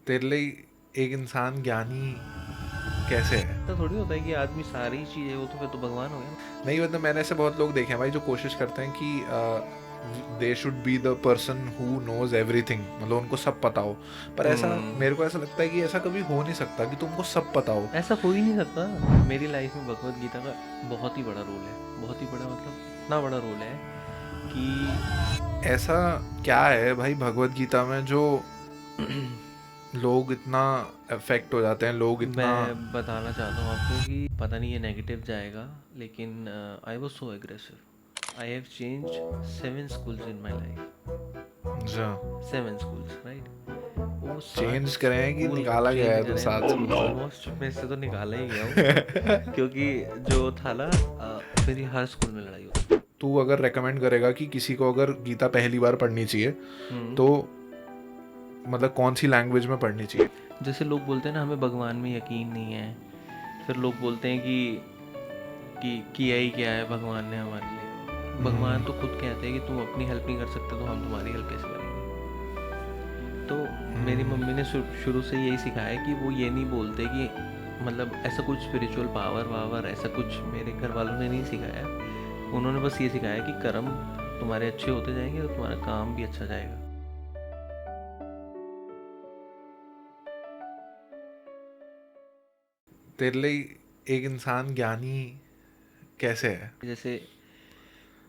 तेरे लिए एक इंसान ज्ञानी कैसे है? ऐसा थोड़ी होता है कि आदमी सारी चीज़ है वो तो फिर तो भगवान हो गया ना। नहीं, मतलब मैंने ऐसे बहुत लोग देखे हैं भाई जो कोशिश करते हैं कि they should be the person who knows everything, मतलब उनको सब पता हो। पर ऐसा, मेरे को ऐसा लगता है कि ऐसा कभी हो नहीं सकता कि तुमको सब पता हो। ऐसा हो ही नहीं सकता। मेरी लाइफ में भगवत गीता का बहुत ही बड़ा रोल है, बहुत ही बड़ा मतलब इतना बड़ा रोल है कि ऐसा क्या है भाई भगवत गीता में जो लोग इतना अफेक्ट हो जाते हैं, लोग इतना। मैं बताना चाहता हूँ आपको कि पता नहीं ये नेगेटिव जाएगा, लेकिन I was so aggressive. I have change 7 schools in my life. अच्छा, 7 स्कूल्स, राइट। वो सात चेंज करे हैं कि स्कूल निकाला गया चेंज है तो करे, सात मतलब स्कूल से? ऑलमोस्ट मैं इससे तो निकाला ही गया हूँ। क्योंकि जो था ना, मेरी हर स्कूल में लड़ाई होती थी। तू अगर रेकमेंड करेगा कि किसी को अगर गीता पहली बार पढ़नी चाहिए हम्म। तो मतलब कौन सी लैंग्वेज में पढ़नी चाहिए? जैसे लोग बोलते हैं ना हमें भगवान में यकीन नहीं है, फिर लोग बोलते हैं कि किया ही क्या है भगवान ने हमारे लिए। भगवान तो खुद कहते हैं कि तुम अपनी हेल्प नहीं कर सकते तो हम तुम्हारी हेल्प कैसे करेंगे। तो मेरी मम्मी ने शुरू से यही सिखाया है कि वो ये नहीं बोलते कि मतलब ऐसा कुछ स्पिरिचुअल पावर वावर ऐसा कुछ मेरे घर वालों ने नहीं सिखाया। उन्होंने बस ये सिखाया कि कर्म तुम्हारे अच्छे होते जाएंगे तो तुम्हारा काम भी अच्छा जाएगा। तेरे लिए एक इंसान ज्ञानी कैसे है? जैसे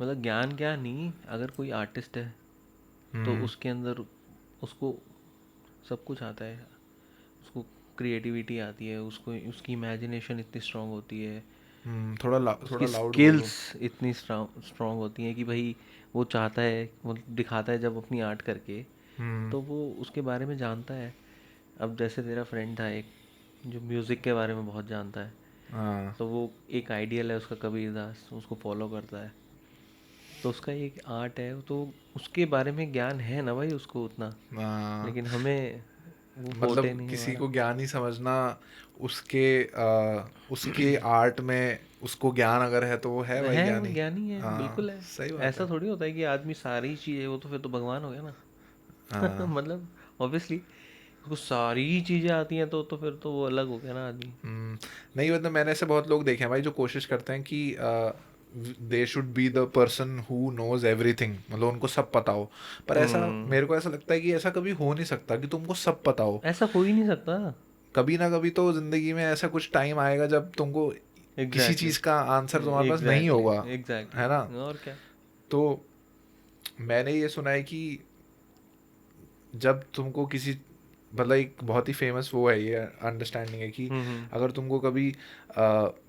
मतलब ज्ञान क्या नहीं, अगर कोई आर्टिस्ट है तो हम्म। उसके अंदर उसको सब कुछ आता है। उसको क्रिएटिविटी आती है, उसको उसकी इमेजिनेशन इतनी स्ट्रांग होती है, थोड़ा उसकी लाउड स्किल्स बोलो। इतनी स्ट्रांग होती हैं कि भाई वो चाहता है, वो दिखाता है जब अपनी आर्ट करके, हम्म। तो वो उसके बारे में जानता है। अब जैसे तेरा फ्रेंड था एक जो म्यूज़िक के बारे में बहुत जानता है, हाँ। तो वो एक आइडियल है उसका, कबीर दास, उसको फॉलो करता है। तो उसका एक आर्ट है, तो उसके बारे में ज्ञान है ना भाई उसको उतना। हाँ, लेकिन हमें वो फोर्टे मतलब नहीं है किसी हमारा। को ज्ञानी समझना, उसके आर्ट में उसको ज्ञान अगर है तो वो है भाई है, वो ज्ञानी। ज्ञानी है, हाँ, बिल्कुल है। सही बात ऐसा है। थोड़ी होता है कि आदमी सारी चीज़ है वो तो फिर तो भगवान हो गया ना। हाँ। मतलब ऑब्वियसली उसको सारी चीज़ें आती हैं तो फिर तो वो अलग हो गया ना आदमी। नहीं, मतलब मैंने ऐसे बहुत लोग देखे हैं भाई जो कोशिश करते हैं कि they should be the person who knows everything, मतलब उनको सब पता हो। पर ऐसा, हम्म। मेरे को ऐसा लगता है कि ऐसा कभी हो नहीं सकता कि तुमको सब पता हो। ऐसा हो ही नहीं सकता। कभी ना कभी तो जिंदगी में ऐसा कुछ टाइम आएगा जब तुमको किसी एग्जैक्टली, चीज का आंसर तुम्हारे पास नहीं एग्जैक्टली, होगा, है एग्जैक्टली। ना? और क्या। तो मैंने ये सुना है कि जब तुमको किसी, मतलब एक बहुत ही फेमस वो है, ये अंडरस्टैंडिंग है कि हम्म। अगर तुमको कभी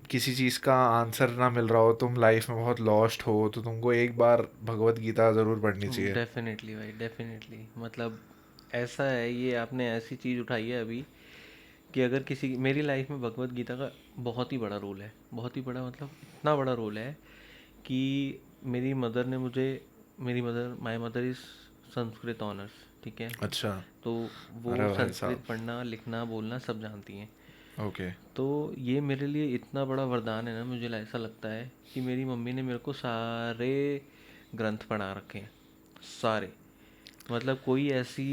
किसी चीज़ का आंसर ना मिल रहा हो, तुम लाइफ में बहुत लॉस्ट हो, तो तुमको एक बार भगवत गीता ज़रूर पढ़नी चाहिए। डेफिनेटली भाई, डेफिनेटली। मतलब ऐसा है, ये आपने ऐसी चीज़ उठाई है अभी कि अगर किसी मेरी लाइफ में भगवत गीता का बहुत ही बड़ा रोल है, बहुत ही बड़ा मतलब इतना बड़ा रोल है कि मेरी मदर ने मुझे, मेरी mother, my mother is Sanskrit honours, ठीक है। अच्छा। तो वो अरे भाई संस्कृत साहब। पढ़ना लिखना बोलना सब जानती हैं। ओके। तो ये मेरे लिए इतना बड़ा वरदान है ना, मुझे ऐसा लगता है कि मेरी मम्मी ने मेरे को सारे ग्रंथ पढ़ा रखे हैं, सारे। मतलब कोई ऐसी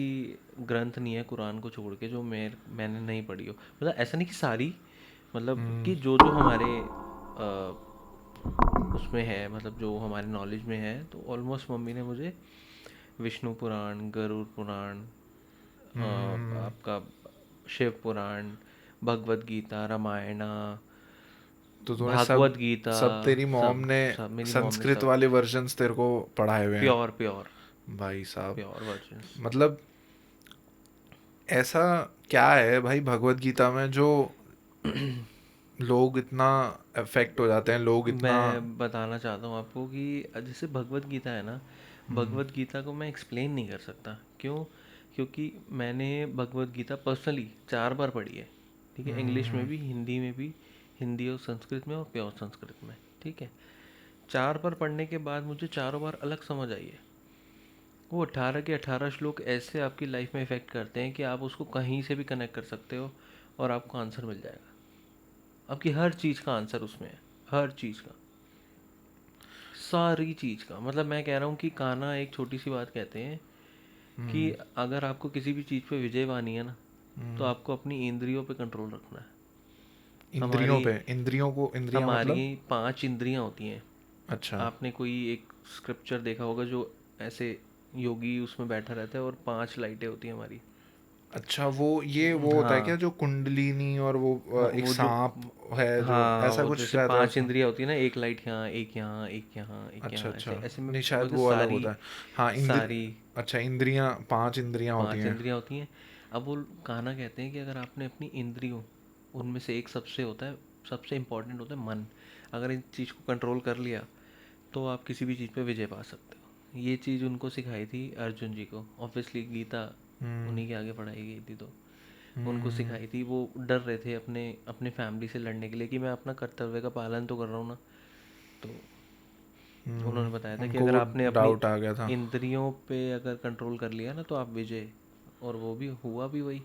ग्रंथ नहीं है कुरान को छोड़ के जो मैंने नहीं पढ़ी हो। मतलब ऐसा नहीं कि सारी, मतलब कि जो जो हमारे उसमें है, मतलब जो हमारे नॉलेज में है, तो ऑलमोस्ट मम्मी ने मुझे विष्णु पुराण, गरुड़ पुराण, आपका शिव पुराण, भगवत गीता, रामायणा, तो तूने सब भागवत गीता, सब तेरी मॉम सब ने सब मेरी मॉम ने संस्कृत सब वाले वर्जन्स तेरे को पढ़ाए हुए हैं? प्योर प्योर भाई साहब, प्योर वर्जन्स। मतलब ऐसा क्या है भाई भगवत गीता में जो लोग इतना अफेक्ट हो जाते हैं, लोग इतना। मैं बताना चाहता हूँ आपको कि जैसे भगवत गीता है ना, भगवत गीता को मैं एक्सप्लेन नहीं कर सकता। क्यों? क्योंकि मैंने भगवत गीता पर्सनली 4 बार पढ़ी है, ठीक है। इंग्लिश में भी, हिंदी में भी, हिंदी और संस्कृत में और प्योर संस्कृत में, ठीक है। 4 बार पढ़ने के बाद मुझे चारों बार अलग समझ आई है। वो 18 के 18 श्लोक ऐसे आपकी लाइफ में इफ़ेक्ट करते हैं कि आप उसको कहीं से भी कनेक्ट कर सकते हो और आपको आंसर मिल जाएगा। आपकी हर चीज़ का आंसर उसमें है, हर चीज़ का, सारी चीज़ का। मतलब मैं कह रहा हूँ कि कान्हा एक छोटी सी बात कहते हैं कि अगर आपको किसी भी चीज़ पे विजय पानी है ना, तो आपको अपनी इंद्रियों पे कंट्रोल रखना है। इंद्रियों हमारी पे, इंद्रियों को, इंद्रियां हमारी मतलब? 5 इंद्रियां होती हैं। अच्छा। आपने कोई एक स्क्रिप्चर देखा होगा जो ऐसे योगी उसमें बैठा रहता है और 5 लाइटें होती हैं हमारी। अच्छा, वो होता है क्या, हाँ जो कुंडलिनी, और वो हाँ, एक वो जो सांप है जो हाँ ऐसा वो कुछ जैसे रहता है 5 उसमें? इंद्रियां होती है ना, एक लाइट यहाँ, एक यहाँ, एक यहाँ, एक अच्छा यहाँ, अच्छा, ऐसे ऐसे में नहीं शायद वो वो अलग सारी होता है। हाँ, सारी अच्छा, इंद्रियां, 5 इंद्रियां होती 5 हैं। इंद्रियां होती हैं। अब वो कहना कहते हैं कि अगर आपने अपनी इंद्रियों, उनमें से एक सबसे होता है, सबसे इम्पोर्टेंट होता है मन, अगर इन चीज़ को कंट्रोल कर लिया तो आप किसी भी चीज़ पे विजय पा सकते हो। ये चीज़ उनको सिखाई थी अर्जुन जी को। ऑब्वियसली गीता हम्म उन्हीं के आगे पढ़ाई गई थी, तो उनको हम्म सिखाई थी। वो डर रहे थे अपने अपने फैमिली से लड़ने के लिए कि मैं अपना कर्तव्य का पालन तो कर रहा हूँ ना। तो उन्होंने बताया था कि उनको अगर वो आपने अपनी डाउट आ गया था। इंद्रियों पे अगर कंट्रोल कर लिया ना तो आप विजय, और वो भी हुआ भी वही।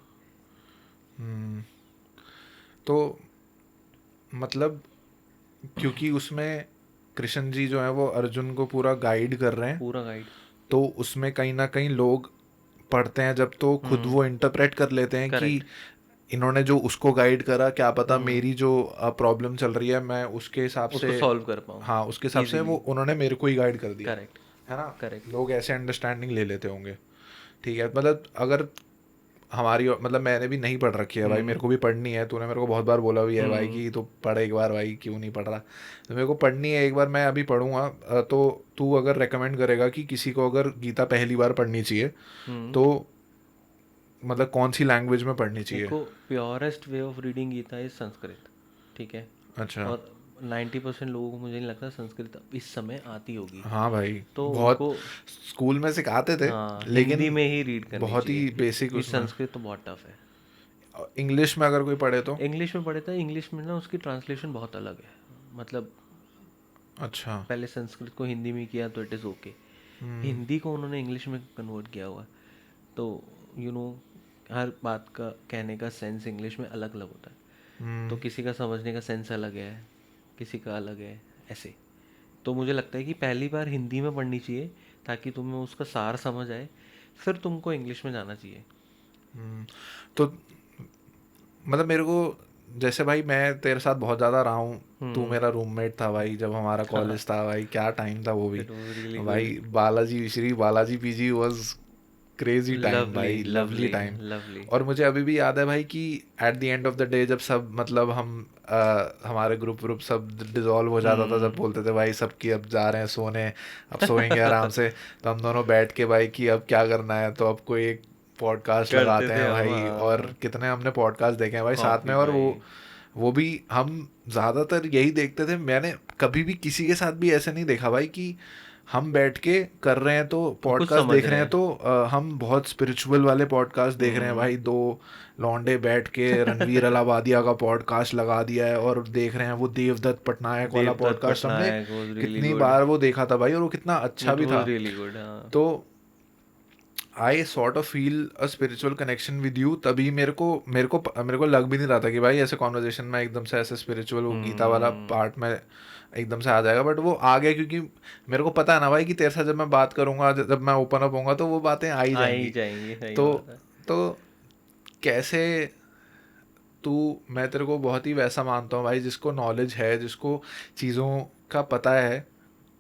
हम्म तो मतलब, क्योंकि उसमें कृष्ण जी जो है वो अर्जुन को पूरा गाइड कर रहे हैं, पूरा गाइड। तो उसमें कहीं ना कहीं लोग पढ़ते हैं जब, तो खुद हम्म। वो इंटरप्रेट कर लेते हैं कि करेक्ट। इन्होंने जो उसको गाइड करा, क्या पता हम्म। मेरी जो प्रॉब्लम चल रही है मैं उसके हिसाब से, उसको सॉल्व कर पाऊँ हाँ उसके हिसाब से वो इजीली। उन्होंने मेरे को ही गाइड कर दिया, करेक्ट। है ना? करेक्ट। लोग ऐसे अंडरस्टैंडिंग ले लेते होंगे। ठीक है, मतलब अगर हमारी, मतलब मैंने भी नहीं पढ़ रखी है भाई, हम्म। मेरे को भी पढ़नी है, तूने मेरे को बहुत बार बोला भी है भाई हम्म। कि तो पढ़ एक बार भाई, क्यों नहीं पढ़ रहा? तो मेरे को पढ़नी है एक बार, मैं अभी पढ़ूंगा। तो तू अगर रेकमेंड करेगा कि किसी को अगर गीता पहली बार पढ़नी चाहिए, हम्म। तो मतलब कौन सी लैंग्वेज में पढ़नी चाहिए? देखो, purest way of reading Gita is Sanskrit. ठीक है। अच्छा। और 90% लोगों को मुझे नहीं लगता संस्कृत इस समय आती होगी। हाँ भाई, तो बहुत उनको स्कूल में सिखाते थे, हाँ हिंदी लेकिन में ही रीड करनी बहुत चाहिए ही बेसिक क्योंकि उसमें। संस्कृत तो बहुत टफ है। इंग्लिश में अगर कोई पढ़े तो? इंग्लिश में पढ़े था, इंग्लिश में ना उसकी ट्रांसलेशन बहुत अलग है। मतलब अच्छा। पहले संस्कृत को हिंदी में किया तो इट इज़ ओके, हिंदी को उन्होंने इंग्लिश में कन्वर्ट किया हुआ है। तो यू नो हर बात का कहने का सेंस इंग्लिश में अलग अलग होता है। तो हम्म किसी का समझने का सेंस अलग है, किसी का अलग है, ऐसे। तो मुझे लगता है कि पहली बार हिंदी में पढ़नी चाहिए ताकि तुम्हें उसका सार समझ आए, फिर तुमको इंग्लिश में जाना चाहिए। तो मतलब मेरे को, जैसे भाई मैं तेरे साथ बहुत ज़्यादा रहा हूँ, तू हम्म। मेरा रूममेट था भाई जब हमारा कॉलेज था भाई, क्या टाइम था वो भी। It was really good. भाई Balaji, Shri Balaji PG was crazy time lovely भाई, लवली लवली टाइम। लवली। और मुझे अभी भी याद है भाई कि at the end of the day, जब सब मतलब हमारे ग्रुप सब डिसॉल्व हो जाता था, जब हम्म। बोलते थे भाई सबकी अब जा रहे हैं सोने, अब सोएंगे आराम से, तो हम दोनों बैठ के भाई कि अब क्या करना है, तो अब कोई एक पॉडकास्ट करते लगाते थे हैं हम, भाई, और हाँ। कितने हमने पॉडकास्ट देखे हैं भाई साथ में। कॉफी और भाई। वो भी हम ज़्यादातर यही देखते थे। मैंने कभी भी किसी के साथ भी ऐसे नहीं देखा भाई कि हम बैठ के कर रहे हैं तो कुछ पॉडकास्ट समझ देख रहे रहे हैं, हैं। तो हम बहुत स्पिरिचुअल वाले पॉडकास्ट देख रहे हैं हम्म। भाई। दो लौंडे बैठ के रणवीर अलाहाबादिया का पॉडकास्ट लगा दिया है और देख रहे हैं। वो देवदत्त पटनायक वाला देवदत्त पॉडकास्ट हमने पटनायक वाज रियली कितनी गुड। बार वो देखा था भाई, और वो कितना अच्छा इट भी वाज था। रियली गुड, हाँ। तो I sort of feel a spiritual connection with you. तभी मेरे को लग भी नहीं रहा था कि भाई ऐसे कॉन्वर्जेशन में एकदम से ऐसे स्पिरिचुअल वो गीता वाला हम्म। पार्ट में एकदम से आ जाएगा, बट वो आ गया क्योंकि मेरे को पता है ना भाई कि तेरे साथ जब मैं बात करूंगा, जब मैं ओपन अप होऊंगा, तो वो बातें आ ही आ ही जाएंगी। जाएंगी, सही तो बात है। तो कैसे तू, मैं तेरे को बहुत ही वैसा मानता हूँ भाई जिसको नॉलेज है, जिसको चीज़ों का पता है,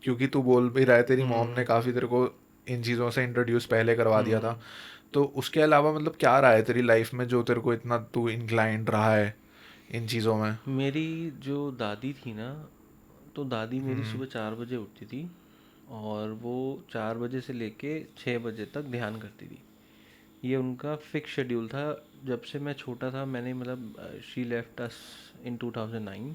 क्योंकि तू बोल भी रहा है तेरी मॉम ने हम्म। काफ़ी तेरे को इन चीज़ों से इंट्रोड्यूस पहले करवा दिया था। हम्म। तो उसके अलावा मतलब क्या रहा है तेरी लाइफ में जो तेरे को इतना तू इंक्लाइंड रहा है इन चीज़ों में? मेरी जो दादी थी ना, तो दादी मेरी हम्म सुबह 4 बजे उठती थी और वो 4 बजे से लेके 6 बजे तक ध्यान करती थी। ये उनका फिक्स शेड्यूल था। जब से मैं छोटा था, मैंने मतलब शी लेफ्ट अस इन 2009।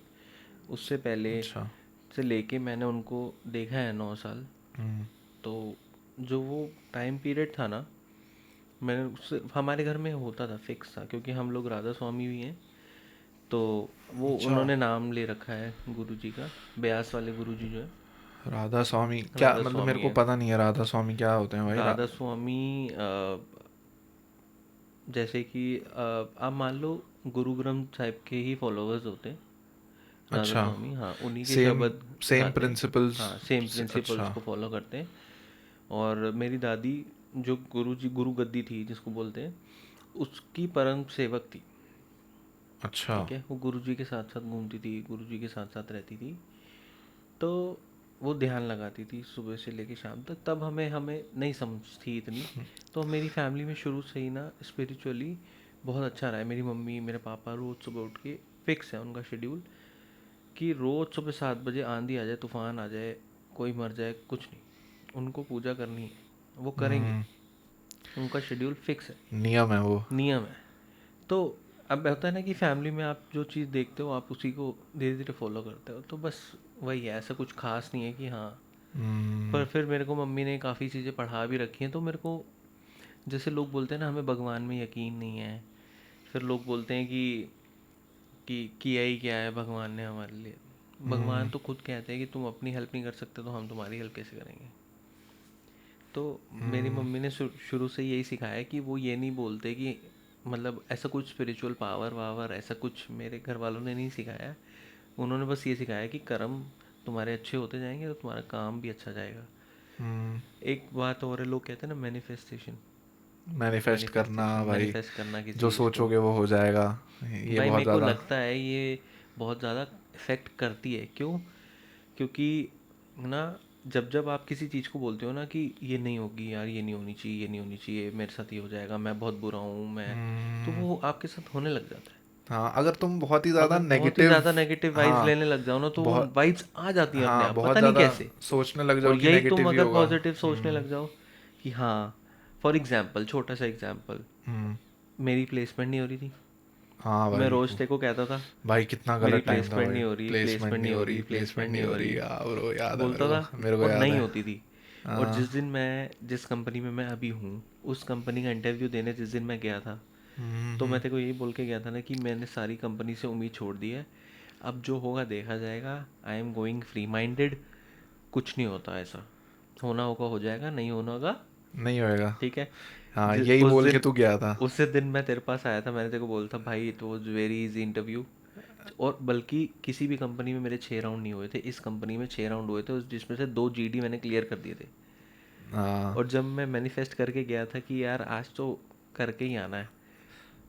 उससे पहले अच्छा। से लेके मैंने उनको देखा है 9 साल। हम्म तो जो वो टाइम पीरियड था ना, मैंने हमारे घर में होता था, फिक्स था, क्योंकि हम लोग राधा स्वामी भी हैं। तो वो अच्छा, उन्होंने नाम ले रखा है गुरुजी का, ब्यास वाले गुरुजी जो है राधा स्वामी क्या राधा मतलब? मेरे स्वामी को है। पता नहीं है राधा स्वामी क्या होते हैं भाई। राधा स्वामी जैसे कि आप मान लो गुरु ग्रंथ साहिब के ही फॉलोअर्स होते हैं राधा अच्छा, स्वामी, हाँ, उन्हीं के सेम शब्द सेम गाते हैं। प्रिंसिपल्स। हाँ, सेम प्रिंसिपल्स अच्छा। को फॉलो करते हैं। और मेरी दादी, जो गुरु जी गुरु गद्दी थी जिसको बोलते हैं, उसकी परम सेवक थी। अच्छा। ठीक है, वो गुरुजी के साथ साथ घूमती थी, गुरुजी के साथ साथ रहती थी। तो वो ध्यान लगाती थी सुबह से लेके शाम तक। तब हमें हमें नहीं समझ थी इतनी। तो मेरी फैमिली में शुरू से ही ना स्पिरिचुअली बहुत अच्छा रहा है। मेरी मम्मी मेरे पापा रोज़ सुबह उठ के, फिक्स है उनका शेड्यूल कि रोज़ सुबह 7 बजे आंधी आ जाए, तूफान आ जाए, कोई मर जाए, कुछ नहीं, उनको पूजा करनी है, वो करेंगे। हम्म, उनका शेड्यूल फिक्स है, नियम है वो। नियम है। तो अब होता है ना कि फैमिली में आप जो चीज़ देखते हो आप उसी को धीरे धीरे फॉलो करते हो। तो बस वही है, ऐसा कुछ खास नहीं है कि हाँ। पर हम्म, फिर मेरे को मम्मी ने काफ़ी चीज़ें पढ़ा भी रखी हैं। तो मेरे को, जैसे लोग बोलते हैं ना हमें भगवान में यकीन नहीं है, फिर लोग बोलते हैं कि किया ही क्या है भगवान ने हमारे लिए। भगवान हम्म, तो खुद कहते हैं कि तुम अपनी हेल्प नहीं कर सकते तो हम तुम्हारी हेल्प कैसे करेंगे। तो मेरी हम्म, मम्मी ने शुरू से यही सिखाया कि वो ये नहीं बोलते कि, मतलब ऐसा कुछ स्पिरिचुअल पावर वावर ऐसा कुछ मेरे घर वालों ने नहीं सिखाया। उन्होंने बस ये सिखाया कि कर्म तुम्हारे अच्छे होते जाएंगे तो तुम्हारा काम भी अच्छा जाएगा। हम्म। एक बात और है, लोग कहते हैं ना मैनिफेस्टेशन, मैनिफेस्ट करना मैनिफेस्टेशन, भाई, मैनिफेस्ट करना किसी जो चीज़ को। सोचोगे वो हो जाएगा, ये भाई बहुत मेरे को ज़्यादा। लगता है ये बहुत ज़्यादा इफेक्ट करती है। क्यों? क्योंकि ना, जब जब आप किसी चीज़ को बोलते हो ना कि ये नहीं होगी यार, ये नहीं होनी चाहिए, ये नहीं होनी चाहिए, मेरे साथ ये हो जाएगा, मैं बहुत बुरा हूँ मैं, तो हम्म, वो आपके साथ होने लग जाता है। हाँ, अगर तुम बहुत ही ज़्यादा अगर बहुत ही नेगेटिव, ज़्यादा नेगेटिव वाइब्स हाँ, लेने लग जाओ ना तो वो बहुत, वाइब्स आ जाती हैं अपने हाँ, आप, बहुत पता नहीं ज़्यादा कैसे। सोचने लग और जाओ कि यही तुम नेगेटिव ही अगर होगा। पॉजिटिव सोचने लग जाओ कि हाँ, फॉर एग्जाम्पल, छोटा सा एग्जाम्पल, हम्म, मेरी प्लेसमेंट नहीं हो रही थी। हाँ मैं भाई, रोज तेरे को कहता था भाई कितना मेरी गलत टाइम था प्लेसमेंट भाई। नहीं हो रही, प्लेसमेंट प्लेसमेंट नहीं नहीं हो हो रही, रही, प्लेसमेंट प्लेसमेंट नहीं नहीं हो हो रही, रही, हाँ ब्रो, याद है बोलता था। मेरे को और याद नहीं है। होती थी। और हाँ। जिस दिन मैं, जिस कंपनी में मैं अभी हूँ, उस कंपनी का इंटरव्यू देने जिस दिन मैं गया था, तो मैं तेरे को यही बोल के गया था ना कि मैंने सारी कंपनी से उम्मीद छोड़ दी है, अब जो होगा देखा जाएगा, I am going free minded, कुछ नहीं होता ऐसा, होना होगा हो जाएगा, नहीं होना होगा। नहीं होएगा। ठीक है। हाँ, यही उस बोल के दिन, तू गया था। उसी दिन मैं तेरे पास आया था, मैंने तेरे को बोला था भाई it was very easy interview. और बल्कि किसी भी कंपनी में मेरे 6 राउंड नहीं हुए थे, इस कंपनी में 6 राउंड हुए थे, जिसमें से 2 GD मैंने क्लियर कर दिए थे। हाँ। और जब मैं मैनिफेस्ट करके गया था कि यार आज तो करके ही आना है,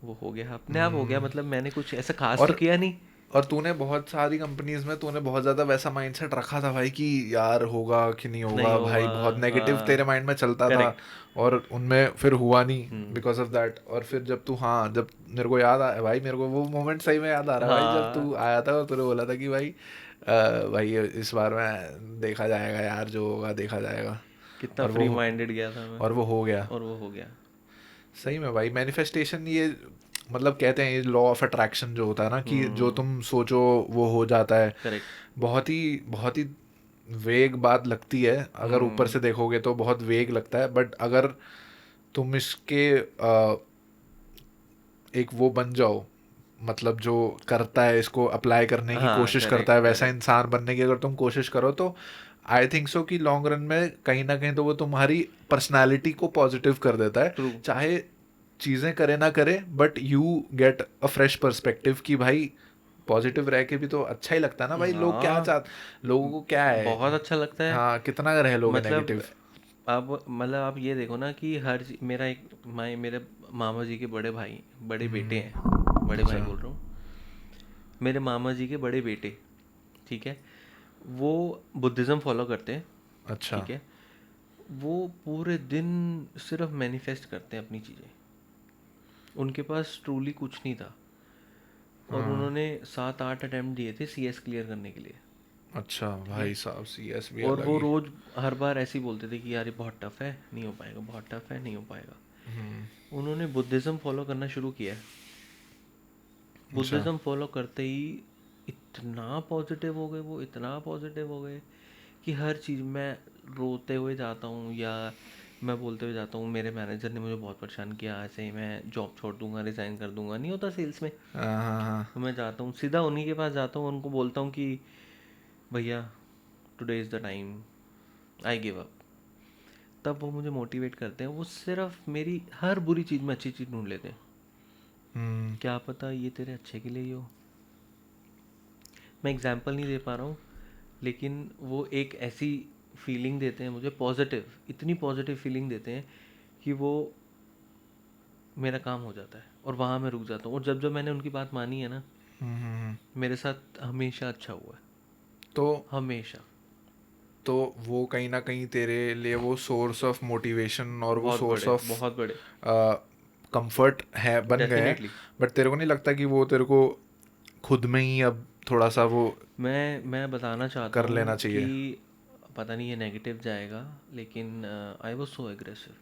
वो हो गया, अपने आप हो गया। मतलब मैंने कुछ ऐसा खास तो और किया नहीं। और तूने बहुत सारी कंपनीज में तूने बहुत ज्यादा वैसा माइंडसेट रखा था भाई कि यार होगा कि नहीं नहीं होगा, भाई होगा, बहुत नेगेटिव तेरे हाँ, माइंड में चलता था। करेक्ट। और उनमें फिर हुआ नहीं हम्म, बिकॉज ऑफ दैट। और फिर जब तू, हाँ, जब मेरे को याद आया भाई, मेरे को वो मोमेंट सही में याद आ रहा है भाई, जब हाँ, तू आया था और तूने बोला था कि भाई भाई इस बार में देखा जाएगा यार, जो होगा देखा जाएगा। कितना और फ्री वो माइंडेड गया था मैं, और वो हो गया। और वो हो गया। सही में भाई, मैनिफेस्टेशन ये, मतलब कहते हैं ये लॉ ऑफ अट्रैक्शन जो होता है ना, कि जो हम्म, तुम सोचो वो हो जाता है। करेक्ट। बहुत ही वेग बात लगती है, अगर ऊपर हम्म, से देखोगे तो बहुत वेग लगता है, बट अगर तुम इसके एक वो बन जाओ, मतलब जो करता है इसको अप्लाई करने की हाँ, कोशिश करता करेक्ट है, वैसा करेक्ट। इंसान बनने की अगर तुम कोशिश करो, तो आई थिंक सो कि लॉन्ग रन में कहीं ना कहीं तो वो तुम्हारी पर्सनालिटी को पॉजिटिव कर देता है। ट्रू। चाहे चीज़ें करे ना करे, but you get a fresh perspective कि भाई पॉजिटिव रह के भी तो अच्छा ही लगता है ना भाई। लोग क्या हाँ, चाहते, लोगों को क्या है। बहुत अच्छा लगता है। हाँ, कितना रह लोगे मतलब नेगेटिव। अब मतलब आप ये देखो ना कि मेरा एक मेरे मामा जी के बड़े भाई, बड़े बेटे हैं, बड़े भाई अच्छा। बोल रहा हूँ, मेरे मामा जी के बड़े बेटे, ठीक है, वो बुद्धिज़्म फॉलो करते हैं। अच्छा। ठीक है। वो पूरे दिन सिर्फ मैनिफेस्ट करते हैं अपनी चीज़ें, उनके पास ट्रूली कुछ नहीं था। और हाँ। उन्होंने 7-8 अटेम्प्ट दिए थे CS क्लियर करने के लिए। अच्छा ठीक है। भाई साहब, CS भी और अलग वो ही। रोज हर बार ऐसे ही बोलते थे कि यार ये बहुत टफ है, नहीं हो पाएगा, बहुत टफ है, नहीं हो पाएगा। उन्होंने बुद्धिज़्म फॉलो करना शुरू किया है। अच्छा। बुद्धिज़्म फॉलो करते ही इतना पॉजिटिव हो गए वो, इतना पॉजिटिव हो गए कि हर चीज़ में रोते हुए जाता हूँ या मैं बोलते हुए जाता हूँ मेरे मैनेजर ने मुझे बहुत परेशान किया, ऐसे ही मैं जॉब छोड़ दूंगा, रिज़ाइन कर दूंगा, नहीं होता सेल्स में। हाँ, हाँ, हाँ। तो मैं जाता हूँ सीधा उन्हीं के पास जाता हूँ, उनको बोलता हूँ कि भैया today is the time, I give up. तब वो मुझे मोटिवेट करते हैं, वो सिर्फ मेरी हर बुरी चीज़ में अच्छी चीज़ ढूंढ लेते हैं। हम्म, क्या पता ये तेरे अच्छे के लिए ही हो। मैं एग्जाम्पल नहीं दे पा रहा हूँ, लेकिन वो एक ऐसी फीलिंग देते हैं मुझे, पॉजिटिव, इतनी पॉजिटिव फीलिंग देते हैं कि वो मेरा काम हो जाता है और वहाँ मैं रुक जाता हूँ। और जब जब मैंने उनकी बात मानी है ना, मेरे साथ हमेशा अच्छा हुआ है, तो हमेशा। तो वो कहीं ना कहीं तेरे लिए वो सोर्स ऑफ मोटिवेशन और वो सोर्स ऑफ बहुत बड़े। कंफर्ट है, बन गए हैं। डेफिनेटली। बट तेरे को नहीं लगता कि वो तेरे को खुद में ही अब थोड़ा सा वो मैं बताना चाहता कर लेना हूँ कि चाहिए? पता नहीं ये नेगेटिव जाएगा, लेकिन I was so aggressive,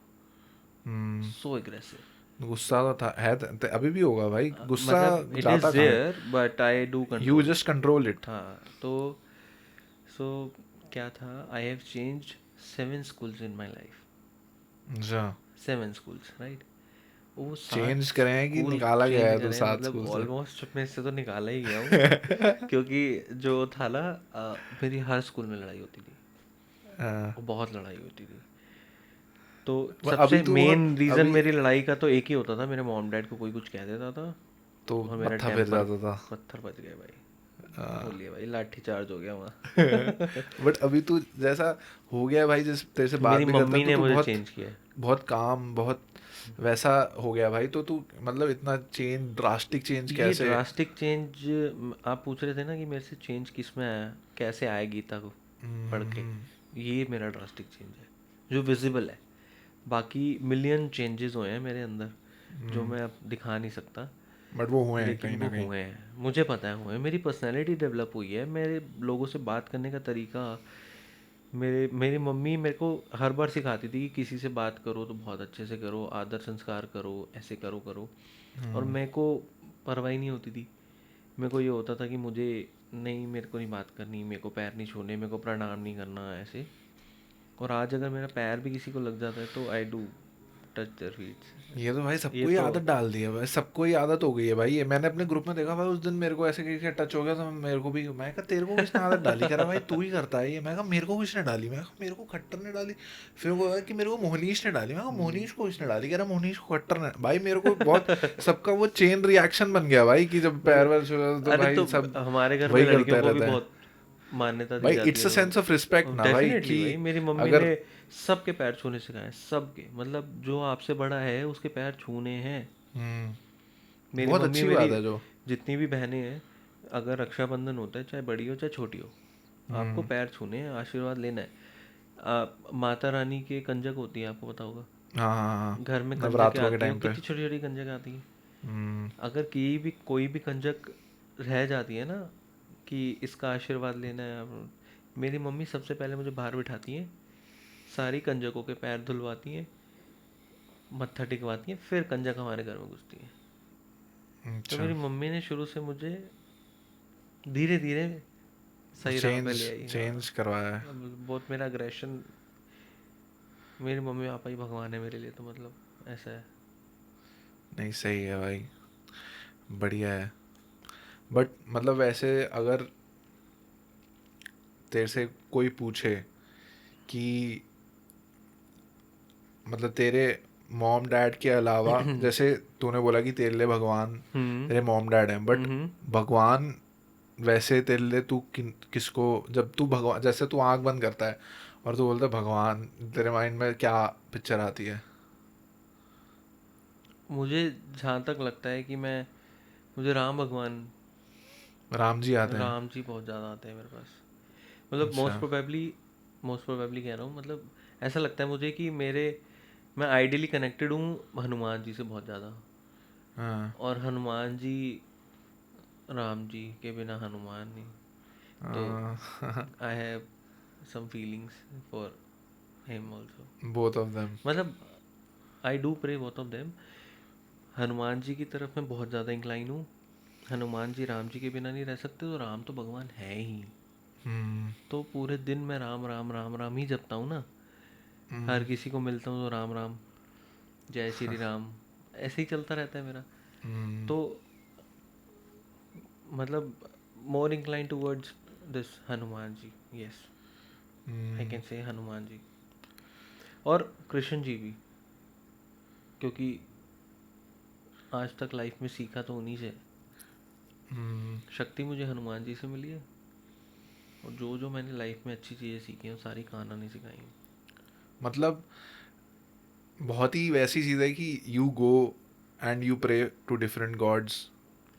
so aggressive. गुस्सा तो था, है अभी भी होगा भाई गुस्सा, मतलब इट जाता इज़ कहाँ है? There but I do you control just it. Control it. हाँ, तो सो क्या था, I have changed 7 schools in my life. अच्छा, 7 स्कूल्स, राइट। वो सात चेंज करे हैं कि स्कूल निकाला गया चेंज है तो करे हैं, सात मतलब स्कूल से? ऑलमोस्ट मैं इससे तो निकाला ही गया हूँ। क्योंकि जो था ना, मेरी हर स्कूल में लड़ाई होती थी, हाँ, और बहुत लड़ाई होती थी। तो अभी सबसे तू मेन बहुत रीज़न अभी मेरी लड़ाई का तो एक ही होता था, मेरे मॉम डैड को कोई कुछ कह देता था तो और मेरा मत्था फिर टेम्पर जाता था। पत्थर बच गए भाई। बोलिए भाई, लाठी चार्ज हो गया वहाँ। बट अभी तू जैसा हो गया है भाई, जिस तेरे से बात मेरी भी करता है मम्मी तो ने तू मुझे बहुत चेंज किया है। बहुत काम, बहुत वैसा हो गया भाई। तो तू मतलब इतना चेंज, ड्रास्टिक चेंज ये कैसे? ड्रास्टिक चेंज आप पूछ रहे थे ना कि मेरे से चेंज किस में आया, कैसे आया गीता को पढ़ के। ये मेरा ड्रास्टिक चेंज है जो विजिबल है। बाकी मिलियन चेंजेस हुए हैं मेरे अंदर जो मैं अब दिखा नहीं सकता, बट वो हुए हैं लेकिन कहीं वो ना कहीं। हुए हैं, मुझे पता है हुए हैं। मेरी पर्सनैलिटी डेवलप हुई है, मेरे लोगों से बात करने का तरीका। मेरी मम्मी मेरे को हर बार सिखाती थी कि किसी से बात करो तो बहुत अच्छे से करो, आदर संस्कार करो, ऐसे करो करो। और मेरे को परवाह ही नहीं होती थी। मेरे को ये होता था कि मुझे नहीं, मेरे को नहीं बात करनी, मेरे को पैर नहीं छूने, मेरे को प्रणाम नहीं करना ऐसे। और आज अगर मेरा पैर भी किसी को लग जाता है तो I do touch their feets. ये तो भाई ये सबको ही तो आदत डाल दी है भाई, सबको ही आदत हो गई है भाई। ये मैंने अपने ग्रुप में देखा भाई, उस दिन मेरे को ऐसे किसी का टच हो गया तो मेरे को भी, मैं कहा तेरे को किसने आदत डाली? कह रहा भाई तू ही करता है ये। मैं कहा मेरे को किसने डाली? मैं कहा मेरे को खट्टर ने डाली। फिर वो कहा कि मेरे को मोहनीश ने डाली। मैं कहा मोहनीश को किसने डाली? कह रहा मोहनीश को खट्टर ने। भाई मेरे को बहुत सबका वो चेन रिएक्शन बन गया भाई, कि जब पैर वैर छुए तो अरे भाई तो सब हमारे घर में वही लड़कियों करते को भी रहते हैं। बहुत मान्यता दी भाई जाती इट्स है अ सेंस ऑफ रिस्पेक्ट तो ना भाई, डेफिनेटली कि भाई, मेरी मम्मी अगर ने सबके पैर छूने सिखाए, सबके, मतलब जो आपसे बड़ा है उसके पैर छूने हैं। मेरी बहुत मम्मी अच्छी मेरी बात है जो। जितनी भी बहनें हैं, अगर रक्षाबंधन होता है, चाहे बड़ी हो चाहे छोटी हो, आपको पैर छूने हैं, आशीर्वाद लेना है। माता रानी के कंजक होती है, आपको पता होगा। हाँ हाँ हाँ, घर में कंजकें नवरात्रों के आती हैं, वो टाइम पे। कितनी छोटी छोटी कंजक आती हैं। हम्म। अगर कोई भी कंजक रह जाती है ना कि इसका आशीर्वाद लेना है मेरी मम्मी सबसे पहले मुझे बाहर बिठाती हैं, सारी कंजकों के पैर धुलवाती हैं, मत्था टिकवाती हैं, फिर कंजक हमारे घर में घुसती हैं। तो अच्छा, मेरी मम्मी ने शुरू से मुझे धीरे धीरे सही राह पे चेंज ले आई। हाँ, चेंज करवाया है। बहुत मेरा अग्रेशन, मेरी मम्मी पापा ही भगवान है मेरे लिए, तो मतलब ऐसा है। नहीं सही है भाई, बढ़िया है। बट मतलब वैसे अगर तेरे से कोई पूछे कि मतलब तेरे मॉम डैड के अलावा, जैसे तूने बोला कि तेरे लिए भगवान हम्म। तेरे मॉम डैड हैं, बट हम्म। भगवान वैसे तेरे लिए तू किसको, जब तू भगवान, जैसे तू आंख बंद करता है और तू बोलता है भगवान, तेरे माइंड में क्या पिक्चर आती है? मुझे जहाँ तक लगता है कि मुझे राम भगवान, राम जी आते हैं? राम जी बहुत ज़्यादा आते हैं मेरे पास। मतलब अच्छा। मोस्ट प्रोबेबली कह रहा हूँ, मतलब ऐसा लगता है मुझे कि मैं आइडियली कनेक्टेड हूँ हनुमान जी से बहुत ज़्यादा। हाँ और हनुमान जी, राम जी के बिना हनुमान नहीं। तो I have some feelings for him also. Both of them. मतलब I do pray both of them. Hanuman ji की तरफ मैं बहुत ज़्यादा इंक्लाइन हूँ। हनुमान जी राम जी के बिना नहीं रह सकते, तो राम तो भगवान है ही। तो पूरे दिन मैं राम राम राम राम ही जपता हूँ ना। हर किसी को मिलता हूँ तो राम राम, जय श्री राम, ऐसे ही चलता रहता है मेरा। तो मतलब more incline towards this Hanuman ji, yes, I can say Hanuman जी। और कृष्ण जी भी, क्योंकि आज तक लाइफ में सीखा तो उन्हीं से। शक्ति मुझे हनुमान जी से मिली है, और जो जो मैंने लाइफ में अच्छी चीज़ें सीखी हैं वो सारी कान्हा ने सिखाई हैं। मतलब बहुत ही वैसी चीज़ है कि you go and you pray to different gods,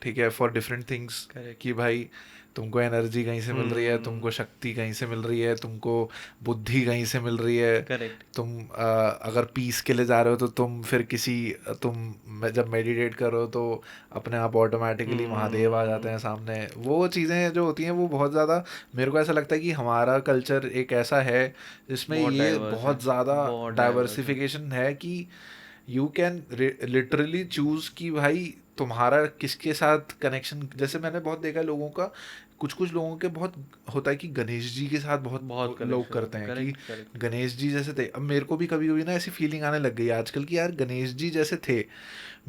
ठीक है, फॉर डिफरेंट थिंग्स, करेक्ट। कि भाई तुमको एनर्जी कहीं से मिल रही है, तुमको शक्ति कहीं से मिल रही है, तुमको बुद्धि कहीं से मिल रही है, करेक्ट। तुम अगर पीस के लिए जा रहे हो तो तुम फिर किसी जब मेडिटेट करो तो अपने आप ऑटोमेटिकली महादेव आ जाते हैं सामने। वो चीज़ें जो होती हैं वो बहुत ज़्यादा, मेरे को ऐसा लगता है कि हमारा कल्चर एक ऐसा है जिसमें बहुत ये डाइवर्स है, बहुत ज़्यादा बहुत डाइवर्स है। डाइवर्सिफिकेशन है कि यू कैन लिटरली चूज कि भाई तुम्हारा किसके साथ कनेक्शन। जैसे मैंने बहुत देखा है लोगों का, कुछ कुछ लोगों के बहुत होता है कि गणेश जी के साथ बहुत बहुत लोग कनेक्शन करते होता है। हैं कि करेक्ट, करेक्ट। गणेश जी जैसे थे। अब मेरे को भी कभी कभी ना ऐसी फीलिंग आने लग गई है आजकल कि यार गणेश जी जैसे थे,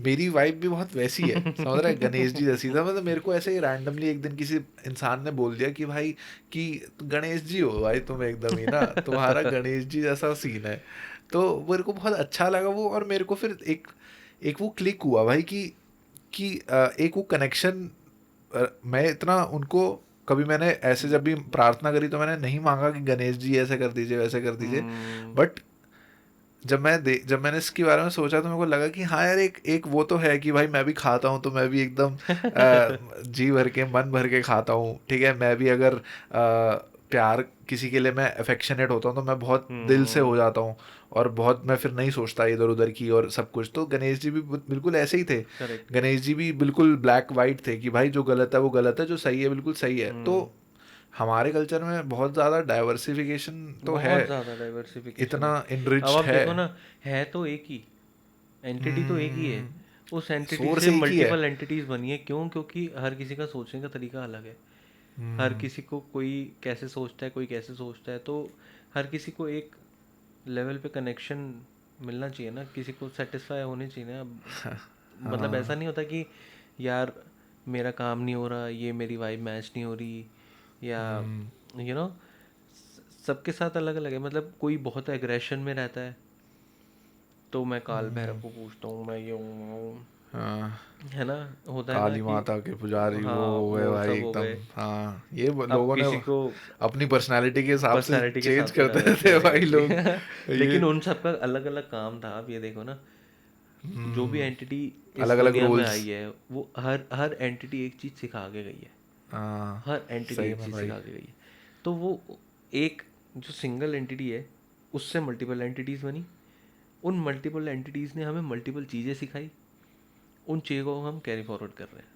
मेरी वाइब भी बहुत वैसी है, समझ रहा है, गणेश जी जैसी था। मतलब मेरे को ऐसे ही रैंडमली एक दिन किसी इंसान ने बोल दिया कि भाई कि गणेश जी हो भाई तुम, एकदम ही ना तुम्हारा गणेश जी जैसा सीन है। तो मेरे को बहुत अच्छा लगा वो, और मेरे को फिर एक एक वो क्लिक हुआ भाई कि एक वो कनेक्शन। मैं इतना उनको, कभी मैंने ऐसे जब भी प्रार्थना करी तो मैंने नहीं मांगा कि गणेश जी ऐसे कर दीजिए वैसे कर दीजिए, हम्म। बट जब मैंने इसके बारे में सोचा तो मेरे को लगा कि हाँ यार, एक एक वो तो है कि भाई मैं भी खाता हूँ तो मैं भी एकदम जी भर के मन भर के खाता हूँ, ठीक है। मैं भी अगर प्यार किसी के लिए मैं अफेक्शनेट होता हूँ तो मैं बहुत दिल से हम्म। हो जाता हूँ, और बहुत मैं फिर नहीं सोचता इधर उधर की और सब कुछ। तो गणेश जी भी बिल्कुल ऐसे ही थे। करेक्ट। गणेश जी भी बिल्कुल ब्लैक वाइट थे कि भाई जो गलत है वो गलत है, जो सही है बिल्कुल सही है। तो हम्म। हमारे कल्चर में बहुत ज़्यादा डाइवर्सिफिकेशन तो है, बहुत ज़्यादा डाइवर्सिफिकेशन इतना है। अब इनरिच्ड आप है। देखो ना, है तो एक ही एंटिटी, तो एक ही है। हम्म, उस एंटिटी सोर्स से एक ही है। मल्टीपल एंटिटीज बनी है। क्यों? क्योंकि हर किसी का सोचने का तरीका अलग है। हर हम्म, किसी को, कोई कैसे सोचता है, कोई कैसे सोचता है। तो हर किसी को एक लेवल पे कनेक्शन मिलना चाहिए ना, किसी को सेटिस्फाई होने चाहिए ना। अब मतलब ऐसा हाँ, नहीं होता कि यार मेरा काम नहीं हो रहा, ये मेरी वाइब मैच नहीं हो रही, या हम्म, यू नो सबके साथ अलग अलग है। मतलब कोई बहुत एग्रेशन में रहता है तो मैं काल भैरव हम्म, को पूछता हूँ, मैं ये हूँ, हाँ, है ना। होता है ना काली कि माता के पुजारी वो हाँ, हो गए वो भाई सब हो एकदम। गए। हाँ, ये अब लोगों ने किसी को अपनी पर्सनालिटी के हिसाब से पर्सनैलिटी के चेंज हिसाब से करते डायवर्सिटी थे आ भाई जाती लोग। है। ये लेकिन उन सब का अलग अलग काम था। आप ये देखो ना, जो भी एंटिटी इस अलग अलग दुनिया में रोल्स। आई है, वो हर हर एंटिटी एक चीज़ सिखा के गई है। हाँ, हर एंटिटी सही एक में चीज़ भाई। सिखा के गई है। तो वो एक जो सिंगल एंटिटी है, उससे मल्टीपल एंटिटीज़ बनी। उन मल्टीपल एंटिटीज़ ने हमें मल्टीपल चीज़ें सिखाई। उन चीज़ों को हम कैरी फॉरवर्ड कर रहे हैं।